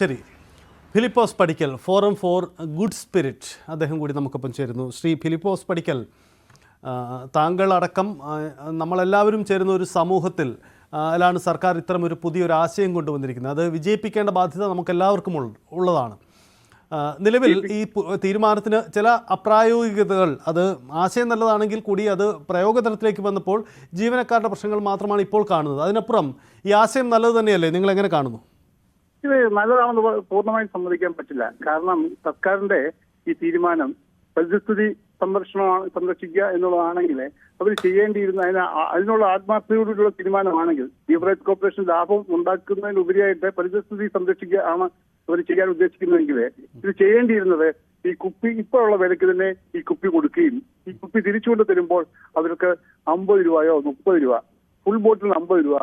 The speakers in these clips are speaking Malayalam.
ശരി. ഫിലിപ്പോസ് പടിക്കൽ, ഫോറം ഫോർ ഗുഡ് സ്പിരിറ്റ്, അദ്ദേഹം കൂടി നമുക്കൊപ്പം ചേരുന്നു. ശ്രീ ഫിലിപ്പോസ് പടിക്കൽ, താങ്കളടക്കം നമ്മളെല്ലാവരും ചേരുന്ന ഒരു സമൂഹത്തിൽ ാണ് സർക്കാർ ഇത്തരമൊരു പുതിയൊരു ആശയം കൊണ്ടുവന്നിരിക്കുന്നത്. അത് വിജയിപ്പിക്കേണ്ട ബാധ്യത നമുക്കെല്ലാവർക്കും ഉള്ളതാണ്. നിലവിൽ ഈ തീരുമാനത്തിന് ചില അപ്രായോഗികതകൾ, അത് ആശയം നല്ലതാണെങ്കിൽ കൂടി അത് പ്രയോഗതലത്തിലേക്ക് വന്നപ്പോൾ ജീവനക്കാരുടെ പ്രശ്നങ്ങൾ മാത്രമാണ് ഇപ്പോൾ കാണുന്നത്. അതിനപ്പുറം ഈ ആശയം നല്ലത് തന്നെയല്ലേ? നിങ്ങൾ എങ്ങനെ കാണുന്നു? ഇത് നല്ലതാണെന്ന് പൂർണ്ണമായും സമ്മതിക്കാൻ പറ്റില്ല. കാരണം സർക്കാരിന്റെ ഈ തീരുമാനം പരിസ്ഥിതി സംരക്ഷിക്കുക എന്നുള്ളതാണെങ്കിൽ അവർ ചെയ്യേണ്ടിയിരുന്ന അതിനുള്ള ആത്മാർത്ഥതയോടുള്ള തീരുമാനമാണെങ്കിൽ ബീവറേജ് കോർപ്പറേഷൻ ലാഭം ഉണ്ടാക്കുന്നതിനുപരിയായിട്ട് പരിസ്ഥിതി സംരക്ഷിക്കുക ആണ് അവർ ചെയ്യാൻ ഉദ്ദേശിക്കുന്നതെങ്കിൽ ഇത് ചെയ്യേണ്ടിയിരുന്നത് ഈ കുപ്പി ഇപ്പോഴുള്ള വിലയ്ക്ക് തന്നെ ഈ കുപ്പി കൊടുക്കുകയും ഈ കുപ്പി തിരിച്ചുകൊണ്ട് തരുമ്പോൾ അവർക്ക് 50 രൂപയോ 30 രൂപ, ഫുൾ ബോട്ടിലിന് 50 രൂപ,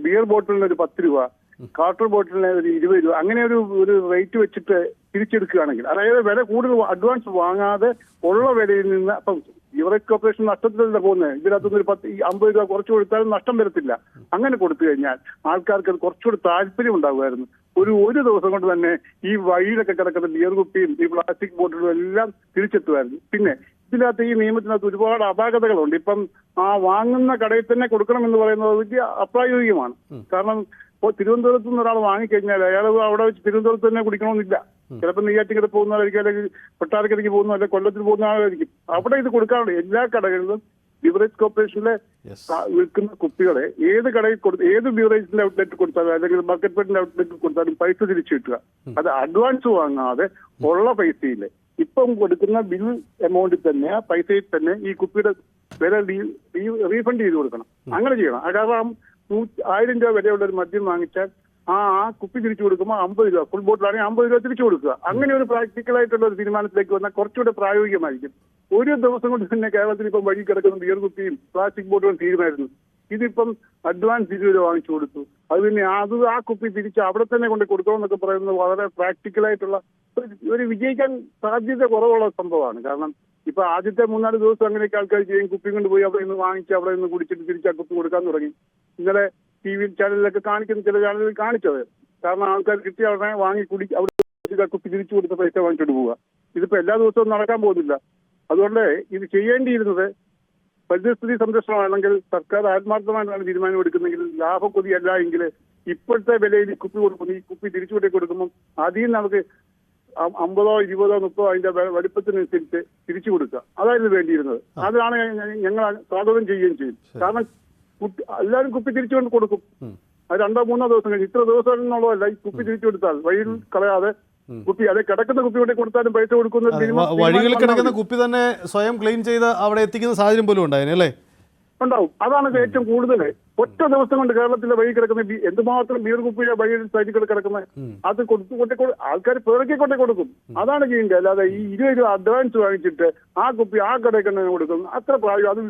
ബിയർ ബോട്ടിലിന് ഒരു 10 രൂപ, കാർട്ടർ ബോട്ടിലിന് ഒരു 20 രൂപ, അങ്ങനെ ഒരു റേറ്റ് വെച്ചിട്ട് തിരിച്ചെടുക്കുകയാണെങ്കിൽ, അതായത് വില കൂടുതൽ അഡ്വാൻസ് വാങ്ങാതെ ഉള്ള വിലയിൽ നിന്ന്, അപ്പം ബീവറേജ് കോർപ്പറേഷൻ നഷ്ടത്തിലല്ല പോകുന്നത്, ഇതിനകത്തുനിന്ന് ഒരു 50 രൂപ കുറച്ച് കൊടുത്താലും നഷ്ടം വരത്തില്ല. അങ്ങനെ കൊടുത്തു കഴിഞ്ഞാൽ ആൾക്കാർക്ക് അത് കുറച്ചുകൂടി താല്പര്യം ഉണ്ടാകുമായിരുന്നു. ഒരു ദിവസം കൊണ്ട് തന്നെ ഈ വഴിയിലൊക്കെ കിടക്കുന്ന ബിയർ കുപ്പിയും ഈ പ്ലാസ്റ്റിക് ബോട്ടിലും എല്ലാം തിരിച്ചെത്തുമായിരുന്നു. പിന്നെ ഇതിനകത്ത് ഈ നിയമത്തിനകത്ത് ഒരുപാട് അപാകതകളുണ്ട്. ഇപ്പം ആ വാങ്ങുന്ന കടയിൽ തന്നെ കൊടുക്കണം എന്ന് പറയുന്നത് വലിയ അപ്രായോഗികമാണ്. കാരണം ഇപ്പോൾ തിരുവനന്തപുരത്ത് നിന്ന് ഒരാൾ വാങ്ങിക്കഴിഞ്ഞാൽ അയാൾ അവിടെ വെച്ച് തിരുവനന്തപുരത്ത് തന്നെ കുടിക്കണമെന്നില്ല. ചിലപ്പോൾ നെയ്യാറ്റിൻകര പോകുന്നവരായിരിക്കും, അല്ലെങ്കിൽ കൊട്ടാരക്കരയ്ക്ക് പോകുന്ന, അല്ലെങ്കിൽ കൊല്ലത്തിൽ പോകുന്ന ആളായിരിക്കും. അവിടെ ഇത് കൊടുക്കാറുണ്ട്. എല്ലാ കടകളിലും ബിവറേജ് കോർപ്പറേഷനിലെ വിൽക്കുന്ന കുപ്പികളെ ഏത് കടയിൽ ഏത് ബിവറേജിന്റെ ഔട്ട്ലെറ്റ് കൊടുത്താലും അല്ലെങ്കിൽ മാർക്കറ്റ് ഔട്ട്ലെറ്റ് കൊടുത്താലും പൈസ തിരിച്ചു കിട്ടുക. അത് അഡ്വാൻസ് വാങ്ങാതെ ഉള്ള പൈസയില്ലേ ഇപ്പം കൊടുക്കുന്ന ബിൽ എമൗണ്ടിൽ തന്നെ ആ പൈസയിൽ തന്നെ ഈ കുപ്പിയുടെ വില റീഫണ്ട് ചെയ്ത് കൊടുക്കണം. അങ്ങനെ ചെയ്യണം. കാരണം 1000 രൂപ വിലയുള്ള ഒരു മദ്യം വാങ്ങിച്ചാൽ ആ കുപ്പി തിരിച്ചു കൊടുക്കുമ്പോൾ 50 രൂപ, ഫുൾ ബോട്ടിലാണെങ്കിൽ 50 രൂപ തിരിച്ചു കൊടുക്കുക. അങ്ങനെ ഒരു പ്രാക്ടിക്കലായിട്ടുള്ള ഒരു തീരുമാനത്തിലേക്ക് വന്നാൽ കുറച്ചുകൂടെ പ്രായോഗികമായിരിക്കും. ഒരു ദിവസം കൊണ്ട് തന്നെ കേരളത്തിൽ ഇപ്പം വഴി കിടക്കുന്ന ബിയർ കുപ്പിയും പ്ലാസ്റ്റിക് ബോട്ടുകളും തീരുമായിരുന്നു. ഇതിപ്പം അഡ്വാൻസ് 20 രൂപ വാങ്ങിച്ചു കൊടുത്തു. അത് പിന്നെ ആ കുപ്പി തിരിച്ച് അവിടെ തന്നെ കൊണ്ട് കൊടുക്കണമെന്നൊക്കെ പറയുന്നത് വളരെ പ്രാക്ടിക്കലായിട്ടുള്ള ഒരു വിജയിക്കാൻ സാധ്യത കുറവുള്ള സംഭവമാണ്. കാരണം ഇപ്പൊ ആദ്യത്തെ 3-4 ദിവസം അങ്ങനെയൊക്കെ ആൾക്കാർ ചെയ്യും. കുപ്പി കൊണ്ട് പോയി അവിടെ നിന്ന് വാങ്ങിച്ച് അവിടെ നിന്ന് കുടിച്ചിട്ട് തിരിച്ച് ആ കുപ്പി കൊടുക്കാൻ തുടങ്ങി. ഇന്നലെ TV ചാനലിലൊക്കെ കാണിക്കുന്ന ചില ചാനലിൽ കാണിച്ചത്. കാരണം ആൾക്കാർ കിട്ടിയ അവിടെ വാങ്ങി അവിടെ കുപ്പി തിരിച്ചു കൊടുത്ത പൈസ വാങ്ങിച്ചോണ്ട് പോവുക. ഇതിപ്പോ എല്ലാ ദിവസവും നടക്കാൻ പോകുന്നില്ല. അതുകൊണ്ട് ഇത് ചെയ്യേണ്ടിയിരുന്നത് പരിസ്ഥിതി സംരക്ഷണമാണെങ്കിൽ സർക്കാർ ആത്മാർത്ഥമായിട്ടാണ് തീരുമാനം എടുക്കുന്നെങ്കിൽ, ലാഭക്കൊതിയല്ല എങ്കിൽ ഇപ്പോഴത്തെ വിലയിൽ കുപ്പി കൊടുക്കുന്നു. ഈ കുപ്പി തിരിച്ചു കൊണ്ടേ കൊടുക്കുമ്പോൾ അതിൽ നിന്ന് നമുക്ക് 50, 20, 30 അതിന്റെ വലിപ്പത്തിനനുസരിച്ച് തിരിച്ചു കൊടുക്കുക. അതായിരുന്നു വേണ്ടിയിരുന്നത്. അതാണ് ഞങ്ങൾ സ്വാഗതം ചെയ്യുകയും ചെയ്യും. കാരണം എല്ലാവരും കുപ്പി തിരിച്ചുകൊണ്ട് കൊടുക്കും. അത് 2-3 ദിവസം കഴിഞ്ഞ്, ഇത്ര ദിവസം എന്നുള്ളതല്ല, ഈ കുപ്പി തിരിച്ചു കൊടുത്താൽ വഴിയിൽ കളയാതെ കുപ്പി, അതെ കിടക്കുന്ന കുപ്പി കൊണ്ട് കൊടുത്താലും പൈസ കൊടുക്കുന്ന വഴിയിൽ കിടക്കുന്ന കുപ്പി തന്നെ സ്വയം ക്ലീൻ ചെയ്ത് അവിടെ എത്തിക്കുന്ന സാഹചര്യം പോലും ഉണ്ടായിരുന്നല്ലേ? ഉണ്ടാവും. അതാണ് ഏറ്റവും കൂടുതൽ. ഒറ്റ ദിവസം കൊണ്ട് കേരളത്തിലെ വഴി കിടക്കുന്ന എന്തുമാത്രം ബിയർ കുപ്പിയുടെ വഴിയിൽ സൈഡിൽ കിടക്കുന്ന അത് ആൾക്കാർ പിറക്കിക്കൊണ്ടേ കൊടുക്കും. അതാണ് ചെയ്യേണ്ടത്. അല്ലാതെ ഈ 20 രൂപ അഡ്വാൻസ് വാങ്ങിച്ചിട്ട് ആ കുപ്പി ആ കടയിൽ തന്നെ കൊടുക്കും. അത്ര പ്രായം അത്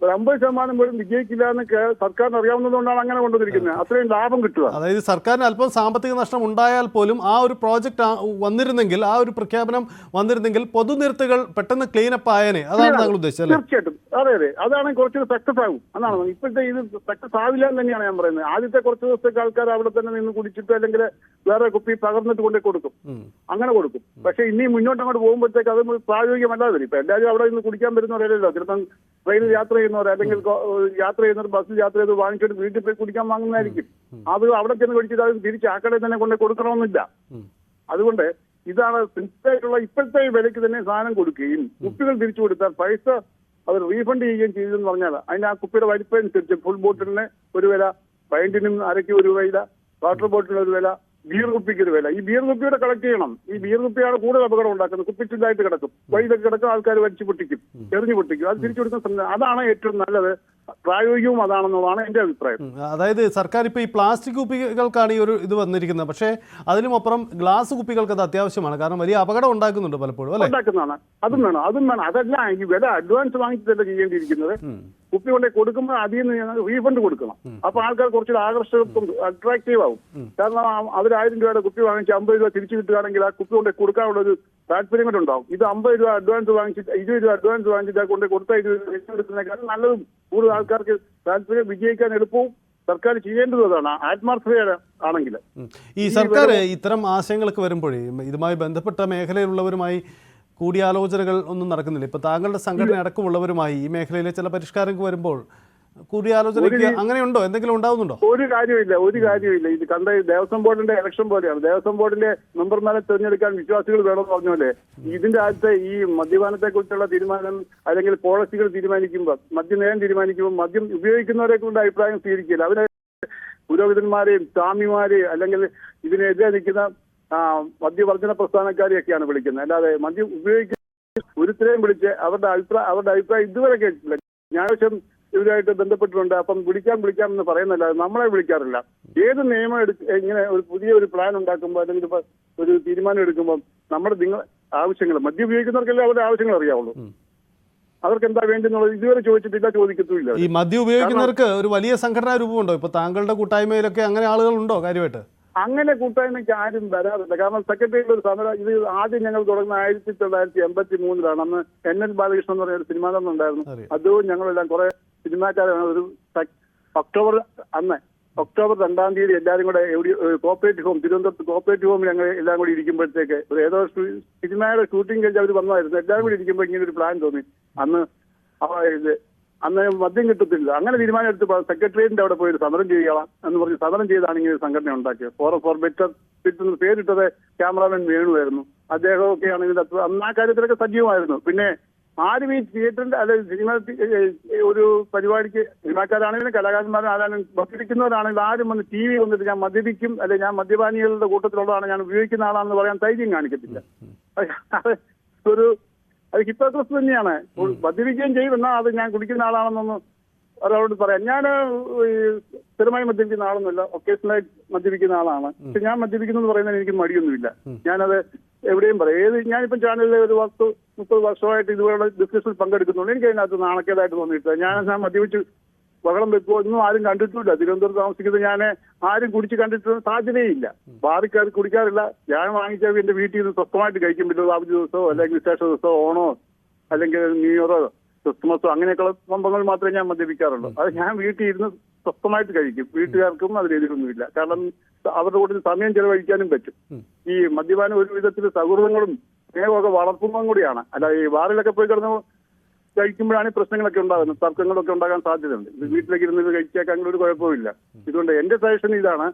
50% പോലും വിജയിക്കില്ല എന്ന് സർക്കാരിന് അറിയാവുന്നതുകൊണ്ടാണ് അങ്ങനെ കൊണ്ടുവന്നിരിക്കുന്നത്. അത്രയും ലാഭം കിട്ടുക. അതായത് സർക്കാരിന് അല്പം സാമ്പത്തിക നഷ്ടം ഉണ്ടായാൽ പോലും ആ ഒരു പ്രോജക്റ്റ് വന്നിരുന്നെങ്കിൽ, ആ ഒരു പ്രഖ്യാപനം വന്നിരുന്നെങ്കിൽ പൊതുനിരത്തുകൾ പെട്ടെന്ന് ക്ലീനപ്പ് ആയേനെ. അതാണ് താങ്കൾ ഉദ്ദേശിച്ചത്? തീർച്ചയായിട്ടും. അതെ. അതാണ് കുറച്ച് സക്സസ് ആകും. അതാണ് ഇപ്പോഴത്തെ ഇത് സക്സസ് ആവില്ല എന്ന് തന്നെയാണ് ഞാൻ പറയുന്നത്. ആദ്യത്തെ കുറച്ച് ദിവസത്തേക്ക് ആൾക്കാർ അവിടെ തന്നെ നിന്ന് കുടിച്ചിട്ട് അല്ലെങ്കിൽ വേറെ കുപ്പി പകർന്നിട്ട് കൊണ്ടേ കൊടുക്കും. അങ്ങനെ കൊടുക്കും. പക്ഷെ ഇനി മുന്നോട്ടങ്ങോട്ട് പോകുമ്പോഴത്തേക്ക് അത് പ്രായോഗികമല്ലാതെ വരും. ഇപ്പൊ എല്ലാവരും അവിടെ നിന്ന് കുടിക്കാൻ വരുന്നവരല്ലോ. ചിലപ്പം ട്രെയിനിൽ യാത്ര ചെയ്യുന്നവർ അല്ലെങ്കിൽ യാത്ര ചെയ്യുന്നവർ ബസ്സിൽ യാത്ര ചെയ്ത് വാങ്ങിച്ചിട്ട് വീട്ടിൽ പോയി കുടിക്കാൻ വാങ്ങുന്നതായിരിക്കും. അത് അവിടെ ചെന്ന് കുടിച്ചിട്ട് അത് തിരിച്ച് ആ കടയിൽ തന്നെ കൊണ്ട് കൊടുക്കണമെന്നില്ല. അതുകൊണ്ട് ഇതാണ് സിമ്പിളായിട്ടുള്ള ഇപ്പോഴത്തെ വിലയ്ക്ക് തന്നെ സാധനം കൊടുക്കുകയും കുപ്പികൾ തിരിച്ചു കൊടുത്താൽ പൈസ അവർ റീഫണ്ട് ചെയ്യുകയും ചെയ്തെന്ന് പറഞ്ഞാൽ അതിന് ആ കുപ്പിയുടെ വലിപ്പം അനുസരിച്ച് ഫുൾ ബോട്ടിലിന് ഒരു വില, പൈന്റിനും അരയ്ക്ക് ഒരു വില, വാട്ടർ ബോട്ടിലിന് ഒരു വില, ബിയർ കുപ്പിക്ക് ഒരു വില. ഈ ബിയർ കുപ്പിയുടെ കളക്ട് ചെയ്യണം. ഈ ബിയർ കുപ്പിയാണ് കൂടുതൽ അപകടം ഉണ്ടാക്കുന്നത്. കുപ്പിച്ചില്ലായിട്ട് കിടക്കും, വഴിയിലൊക്കെ കിടക്കും, ആൾക്കാർ വലിച്ചു പൊട്ടിക്കും, എറിഞ്ഞു പൊട്ടിക്കും. അത് തിരിച്ചു കൊടുക്കുന്ന അതാണ് ഏറ്റവും നല്ലത്. പ്രായോഗികവും അതാണെന്നുള്ളതാണ് എൻ്റെ അഭിപ്രായം. അതായത് സർക്കാർ ഇപ്പോൾ ഈ പ്ലാസ്റ്റിക് കുപ്പികൾക്കാണ് ഈ ഒരു ഇത് വന്നിരിക്കുന്നത്. പക്ഷേ അതിനുമപ്പുറം ഗ്ലാസ് കുപ്പികൾക്ക് അത് അത്യാവശ്യമാണ്. കാരണം വലിയ അപകടം ഉണ്ടാക്കുന്നുണ്ട് പലപ്പോഴും. ഉണ്ടാക്കുന്നതാണ്. അതും വേണം. അതല്ല ഈ വില അഡ്വാൻസ് വാങ്ങിച്ചിട്ടല്ല ചെയ്യേണ്ടിയിരിക്കുന്നത്. കുപ്പി കൊണ്ടേ കൊടുക്കുമ്പോൾ അതിൽ നിന്ന് റീഫണ്ട് കൊടുക്കണം. അപ്പൊ ആൾക്കാർ കുറച്ചുകൂടി ആകർഷകത്വം അട്രാക്റ്റീവ് ആവും. കാരണം അവർ 1000 രൂപയുടെ കുപ്പി വാങ്ങിച്ച് 50 രൂപ തിരിച്ചു കിട്ടുകയാണെങ്കിൽ ആ കുപ്പി കൊണ്ടേ കൊടുക്കാനുള്ള ഒരു താല്പര്യം കൊണ്ടുണ്ടാവും. ഇത് 50 രൂപ അഡ്വാൻസ് വാങ്ങിച്ചിട്ട് 20 രൂപ അഡ്വാൻസ് വാങ്ങിച്ചിട്ട് കൊണ്ടേ കൊടുത്ത 20 രൂപ എടുക്കുന്നതിനേക്കാളും നല്ലതും കൂടുതൽ ആൾക്കാർക്ക് താല്പര്യം വിജയിക്കാൻ എളുപ്പവും സർക്കാർ ചെയ്യേണ്ടത് അതാണ്, ആത്മാർത്ഥത ആണെങ്കിൽ. ഈ സർക്കാർ ഇത്തരം ആശയങ്ങൾക്ക് വരുമ്പോഴേ ഇതുമായി ബന്ധപ്പെട്ട മേഖലയിലുള്ളവരുമായി കൂടിയാലോചനകൾ ഒന്നും നടക്കുന്നില്ല. ഇപ്പോൾ താങ്കളുടെ സംഘടന അടക്കമുള്ളവരുമായി ഈ മേഖലയിലെ ചില പരിഷ്കാരങ്ങൾ വരുമ്പോൾ കൂടിയാലോചനയ്ക്ക് അങ്ങനെയുണ്ടോ, എന്തെങ്കിലും ഉണ്ടാവുന്നുണ്ടോ? ഒരു കാര്യമില്ല. ഇത് കണ്ട ദേവസ്വം ബോർഡിന്റെ ഇലക്ഷൻ പോലെയാണ്. ദേവസ്വം ബോർഡിലെ മെമ്പർമാരെ തിരഞ്ഞെടുക്കാൻ വിശ്വാസികൾ വേണമെന്ന് പറഞ്ഞ ഇതിന്റെ അകത്ത് ഈ മദ്യപാനത്തെ കുറിച്ചുള്ള തീരുമാനം അല്ലെങ്കിൽ പോളിസികൾ തീരുമാനിക്കുമ്പോൾ, മദ്യനയം തീരുമാനിക്കുമ്പോൾ മദ്യം ഉപയോഗിക്കുന്നവരെ കൊണ്ട് അഭിപ്രായം സ്വീകരിക്കില്ല. അവരെ പുരോഹിതന്മാരെയും സ്വാമിമാരെയും അല്ലെങ്കിൽ ഇതിനെതിരെ നിൽക്കുന്ന മദ്യവർജന പ്രസ്ഥാനക്കാരെയൊക്കെയാണ് വിളിക്കുന്നത്. അല്ലാതെ മദ്യം ഉപയോഗിക്കുന്ന ഒരുത്തരെയും വിളിച്ച് അവരുടെ അഭിപ്രായം ഇതുവരെ കേട്ടില്ല. ഞായറാഴ്ച ഇവരുമായിട്ട് ബന്ധപ്പെട്ടിട്ടുണ്ട്. അപ്പം വിളിക്കാം എന്ന് പറയുന്നല്ലാതെ നമ്മളെ വിളിക്കാറില്ല. ഏത് നിയമം ഇങ്ങനെ ഒരു പുതിയ പ്ലാൻ ഉണ്ടാക്കുമ്പോൾ അല്ലെങ്കിൽ ഒരു തീരുമാനം എടുക്കുമ്പോൾ നിങ്ങൾ ആവശ്യങ്ങൾ മദ്യം ഉപയോഗിക്കുന്നവർക്കല്ലേ അവരുടെ ആവശ്യങ്ങൾ അറിയാവുള്ളൂ. അവർക്ക് എന്താ വേണ്ടെന്നുള്ളത് ഇതുവരെ ചോദിച്ചിട്ടില്ല, ചോദിക്കത്തുമില്ല. ഈ മദ്യം ഉപയോഗിക്കുന്നവർക്ക് ഒരു വലിയ സംഘടനാ രൂപമുണ്ടോ? ഇപ്പൊ താങ്കളുടെ കൂട്ടായ്മയിലൊക്കെ അങ്ങനെ ആളുകളുണ്ടോ കാര്യമായിട്ട്? അങ്ങനെ കൂട്ടായ്മയ്ക്ക് ആരും വരാറില്ല. കാരണം സെക്രട്ടറിയുടെ ഒരു സമരം ഇത് ആദ്യം ഞങ്ങൾ തുടങ്ങുന്ന 1983 അന്ന് NL ബാലകൃഷ്ണൻ എന്ന് പറഞ്ഞ ഒരു സിനിമാ നടൻ ഉണ്ടായിരുന്നു. അതും ഞങ്ങളെല്ലാം കുറെ സിനിമാക്കാരാണ്. ഒരു ഒക്ടോബർ 2 എല്ലാവരും കൂടെ കോപ്പറേറ്റീവ് ഹോം, തിരുവനന്തപുരത്ത് കോപ്പറേറ്റീവ് ഹോമിൽ ഞങ്ങൾ എല്ലാം കൂടി ഇരിക്കുമ്പോഴത്തേക്ക് ഏതോ സിനിമയുടെ ഷൂട്ടിംഗ് കഴിഞ്ഞ് അവർ വന്നതായിരുന്നു. എല്ലാവരും കൂടി ഇരിക്കുമ്പോൾ ഇങ്ങനെ ഒരു പ്ലാൻ തോന്നി. അന്ന് മദ്യം കിട്ടത്തില്ല. അങ്ങനെ തീരുമാനം എടുത്ത് സെക്രട്ടേറിയറ്റിന്റെ അവിടെ പോയി സമരം ചെയ്യുക എന്ന് പറഞ്ഞ് സമരം ചെയ്താണ് ഇങ്ങനെ ഒരു സംഘടന ഉണ്ടാക്കിയത്. ഫോർ ബെറ്റർ കിട്ടുന്ന പേരിട്ടത് ക്യാമറാമാൻ വേണുവായിരുന്നു. അദ്ദേഹമൊക്കെയാണ് ഇതിന്റെ അന്ന് ആ കാര്യത്തിലൊക്കെ സജീവമായിരുന്നു. പിന്നെ ആരും ഈ തിയേറ്ററിന്റെ അല്ലെങ്കിൽ സിനിമ ഒരു പരിപാടിക്ക് സിനിമാക്കാരാണെങ്കിലും കലാകാരന്മാരാണെങ്കിലും മദ്യപിക്കുന്നവരാണെങ്കിലും ആരും വന്ന് TV വന്നിട്ട് ഞാൻ മദ്യപിക്കും അല്ലെങ്കിൽ ഞാൻ മദ്യപാനികളുടെ കൂട്ടത്തിലുള്ളതാണ്, ഞാൻ ഉപയോഗിക്കുന്ന ആളാണെന്ന് പറയാൻ ധൈര്യം കാണിക്കത്തില്ല. അത് ഹിപ്പോക്രസി തന്നെയാണ്. മദ്യപിക്കുകയും ചെയ്യും, എന്നാൽ അത് ഞാൻ കുടിക്കുന്ന ആളാണെന്നൊന്ന് ഒരാളോട് പറയാം. ഞാൻ സ്ഥിരമായി മദ്യപിക്കുന്ന ആളൊന്നുമില്ല, ഒക്കേഷണലായി മദ്യപിക്കുന്ന ആളാണ്. പക്ഷെ ഞാൻ മദ്യപിക്കുന്നു പറയുന്നതിന് എനിക്ക് മടിയൊന്നുമില്ല. ഞാനത് എവിടെയും പറയും. ഞാനിപ്പം ചാനലിലെ ഒരു 30 വർഷമായിട്ട് ഇതുപോലുള്ള ഡിസ്കഷനിൽ പങ്കെടുക്കുന്നുണ്ട്. എനിക്ക് അതിനകത്ത് നാണക്കേടായിട്ട് തോന്നിയിട്ടില്ല. ഞാൻ മദ്യപിച്ച് ബഹളം വെക്കുമോ ഒന്നും ആരും കണ്ടിട്ടില്ല. തിരുവനന്തപുരത്ത് താമസിക്കുന്നത് ഞാൻ ആരും കുടിച്ച് കണ്ടിട്ട് സാധ്യതയില്ല. ബാറിക്കാർ കുടിക്കാറില്ല. ഞാൻ വാങ്ങിച്ചാൽ എന്റെ വീട്ടിൽ നിന്ന് സ്വസ്ഥമായിട്ട് കഴിക്കും. പിന്നെ അവധി ദിവസമോ അല്ലെങ്കിൽ വിശേഷ ദിവസമോ ഓണോ അല്ലെങ്കിൽ ന്യൂ ഇയറോ ക്രിസ്മസോ അങ്ങനെയൊക്കെയുള്ള സംഭവങ്ങൾ മാത്രമേ ഞാൻ മദ്യപിക്കാറുള്ളൂ. അത് ഞാൻ വീട്ടിൽ ഇരുന്ന് സ്വസ്ഥമായിട്ട് കഴിക്കും. വീട്ടുകാർക്കും അതിനെതിരൊന്നുമില്ല. കാരണം അവരുടെ കൂടെ സമയം ചെലവഴിക്കാനും പറ്റും. ഈ മദ്യപാനം ഒരു വിധത്തിൽ സൗഹൃദങ്ങളും സ്നേഹമൊക്കെ വളർത്തുന്നതും കൂടിയാണ്. അല്ല ഈ ബാറിലൊക്കെ പോയി കിടന്ന് കഴിക്കുമ്പോഴാണ് പ്രശ്നങ്ങളൊക്കെ ഉണ്ടാകുന്നത്, തർക്കങ്ങളൊക്കെ ഉണ്ടാകാൻ സാധ്യതയുണ്ട്. വീട്ടിലേക്ക് ഇരുന്ന് കഴിച്ചേക്കാൻ അങ്ങനെ ഒരു കുഴപ്പമില്ല. ഇതുകൊണ്ട് എന്റെ സജഷൻ ഇതാണ്,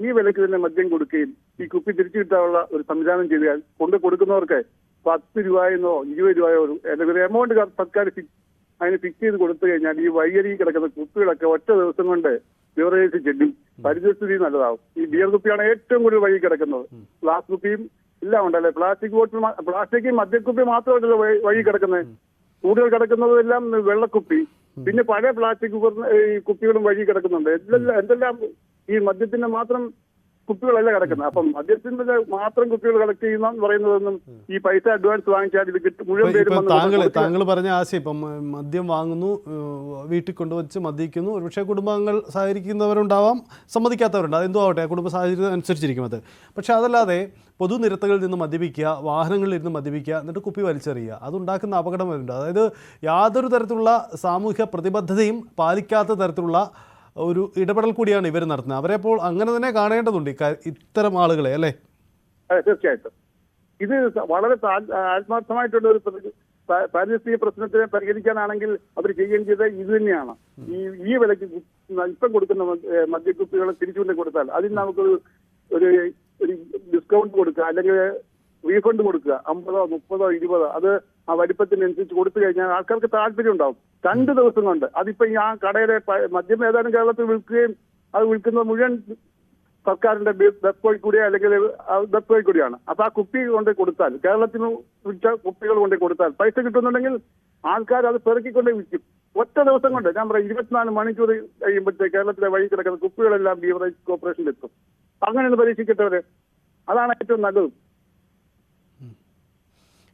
ഈ വിലക്ക് തന്നെ മദ്യം കൊടുക്കുകയും ഈ കുപ്പി തിരിച്ചു കിട്ടാനുള്ള ഒരു സംവിധാനം ചെയ്താൽ കൊണ്ട് കൊടുക്കുന്നവർക്ക് 10 രൂപയെന്നോ 20 രൂപയോ ഒരു എമൗണ്ട് സർക്കാർ അതിന് ഫിക്സ് ചെയ്ത് കൊടുത്തു കഴിഞ്ഞാൽ ഈ വഴിയരി കിടക്കുന്ന കുപ്പികളൊക്കെ ഒറ്റ ദിവസം കൊണ്ട് ബിവറേജ് ചെല്ലും. പരിസ്ഥിതി നല്ലതാവും. ഈ ബിയർ കുപ്പിയാണ് ഏറ്റവും കൂടുതൽ വഴി കിടക്കുന്നത്. ഗ്ലാസ് കുപ്പിയും എല്ലാം ഉണ്ടല്ലേ. പ്ലാസ്റ്റിക് മദ്യക്കുപ്പി മാത്രമല്ലല്ലോ വഴി കിടക്കുന്നത്. കൂടുതൽ കിടക്കുന്നതെല്ലാം വെള്ളക്കുപ്പി, പിന്നെ പഴയ പ്ലാസ്റ്റിക് കുപ്പികളും വഴി കിടക്കുന്നുണ്ട്. എന്തെല്ലാം ഈ മദ്യത്തിന്റെ മാത്രം കുപ്പികളല്ല കിടക്കുന്നത്. അപ്പം മദ്യത്തിന്റെ മാത്രം കുപ്പികൾ കളക്ട് ചെയ്യുന്ന പറയുന്നതൊന്നും ഈ പൈസ അഡ്വാൻസ് വാങ്ങിച്ചാൽ ഇത് കിട്ടും മുഴുവൻ പേരും. താങ്കൾ പറഞ്ഞ ആശയം ഇപ്പം മദ്യം വാങ്ങുന്നു, വീട്ടിൽ കൊണ്ടുവച്ച് മദ്യിക്കുന്നു. ഒരുപക്ഷെ കുടുംബാംഗങ്ങൾ സഹകരിക്കുന്നവരുണ്ടാവാം, സമ്മതിക്കാത്തവരുണ്ട്. അതെന്തോ ആവട്ടെ, കുടുംബ സാഹചര്യം അനുസരിച്ചിരിക്കും അത്. പക്ഷെ അതല്ലാതെ പൊതുനിരത്തുകളിൽ നിന്ന് മദ്യപിക്കുക, വാഹനങ്ങളിൽ ഇരുന്ന് മദ്യപിക്കുക, എന്നിട്ട് കുപ്പി വലിച്ചെറിയുക, അതുണ്ടാക്കുന്ന അപകടം വരുന്നുണ്ട്. അതായത് യാതൊരു തരത്തിലുള്ള സാമൂഹ്യ പ്രതിബദ്ധതയും പാലിക്കാത്ത തരത്തിലുള്ള ഒരു ഇടപെടൽ കൂടിയാണ് ഇവർ നടത്തുന്നത്. അവരെ അപ്പോൾ അങ്ങനെ തന്നെ കാണേണ്ടതുണ്ട് ഇത്തരം ആളുകളെ, അല്ലേ? തീർച്ചയായിട്ടും ഇത് വളരെ ആത്മാർത്ഥമായിട്ടുള്ള ഒരു പാരിസ്ഥിതിക പ്രശ്നത്തിനെ പരിഹരിക്കാനാണെങ്കിൽ അവർ ചെയ്യേണ്ടത് ഇത് തന്നെയാണ്. ഈ വിലയ്ക്ക് ഇപ്പം കൊടുക്കുന്ന മദ്യക്കുപ്പികൾ തിരിച്ചുകൊണ്ട് കൊടുത്താൽ അതിന് നമുക്ക് ഒരു ഡിസ്കൗണ്ട് കൊടുക്കുക, അല്ലെങ്കിൽ റീഫണ്ട് കൊടുക്കുക. 50, 30, 20 അത് ആ വലിപ്പത്തിനനുസരിച്ച് കൊടുത്തു കഴിഞ്ഞാൽ ആൾക്കാർക്ക് താല്പര്യം ഉണ്ടാവും. 2 ദിവസം കൊണ്ട് അതിപ്പോ ഈ ആ കടയിലെ മദ്യം ഏതാനും കേരളത്തിൽ വിൽക്കുകയും അത് വിൽക്കുന്നത് മുഴുവൻ സർക്കാരിന്റെ വെബ്സൈറ്റ് കൂടിയോ അല്ലെങ്കിൽ വെബ്സൈറ്റ് കൂടിയാണ്. അപ്പൊ ആ കുപ്പി കൊണ്ട് കൊടുത്താൽ, കേരളത്തിന് വിറ്റ കുപ്പികൾ കൊണ്ട് കൊടുത്താൽ പൈസ കിട്ടുന്നുണ്ടെങ്കിൽ ആൾക്കാർ അത് പെറുക്കിക്കൊണ്ടേ വിൽക്കും. ഒറ്റ ദിവസം കൊണ്ട് ഞാൻ പറയാം 24 മണിക്കൂർ കഴിയുമ്പോഴത്തേക്ക് കേരളത്തിലെ വഴി കിടക്കുന്ന കുപ്പികളെല്ലാം ബീവറേജ് കോർപ്പറേഷനിൽ എത്തും. അങ്ങനെ ഒന്ന് പരീക്ഷിക്കട്ടവര്. അതാണ് ഏറ്റവും നല്ലത്.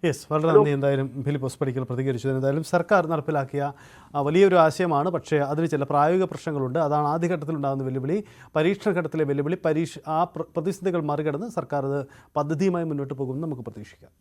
യെസ്, വളരെ നന്ദി. എന്തായാലും ഫിലിപ്പോസ് പടിക്കൽ പ്രതികരിച്ചത്. എന്തായാലും സർക്കാർ നടപ്പിലാക്കിയ വലിയൊരു ആശയമാണ്. പക്ഷേ അതിന് ചില പ്രായോഗിക പ്രശ്നങ്ങളുണ്ട്. അതാണ് ആദ്യഘട്ടത്തിലുണ്ടാകുന്ന വെല്ലുവിളി. പരീക്ഷണ ഘട്ടത്തിലെ വെല്ലുവിളി പ്രതിസന്ധികൾ മറികടന്ന് സർക്കാർ അത് പദ്ധതിയുമായി മുന്നോട്ട് പോകുമെന്ന് നമുക്ക് പ്രതീക്ഷിക്കാം.